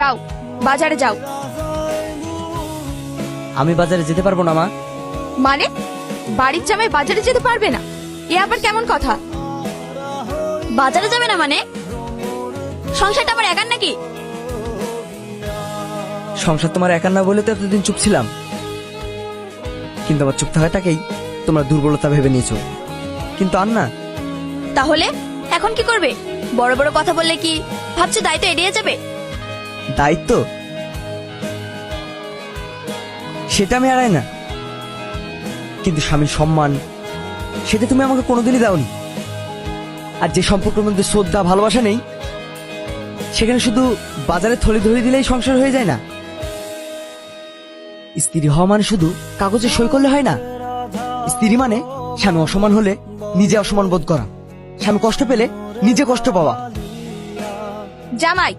যাও, বাজারে যাও। আমি বাজারে যেতে পারবো না মা। মানে বাড়ির জামাই বাজারে যেতে পারবে না? এ আবার কেমন কথা? বাজারে যাবে না মানে? সংসারটা আমার একার নাকি? সংসার তোমার একার না বলে তো এতদিন চুপ ছিলাম, কিন্তু আমার চুপ থাকাটাকেই তোমরা দুর্বলতা ভেবে নিয়েছো। কিন্তু আর না। তাহলে এখন কি করবে? বড় বড় কথা বললে কি ভাবছো দায়িত্ব এড়িয়ে যাবে? দায়িত্ব সেটা আমি এড়াই না, কিন্তু স্বামীর সম্মান সেটা তুমি আমাকে কোনোদিনই দাওনি। আর যে সম্পর্কের মধ্যে শ্রদ্ধা ভালোবাসা নেই, সেখানে শুধু বাজারে থলি ধরে দিলেই সংসার হয়ে যায় না। স্ত্রী হওয়া মানে শুধু কাগজে সই করলে হয় না। স্ত্রী মানে স্বামী অসম্মান হলে নিজে অসম্মান বোধ করা, স্বামী কষ্ট পেলে নিজে কষ্ট পাওয়া। জামাই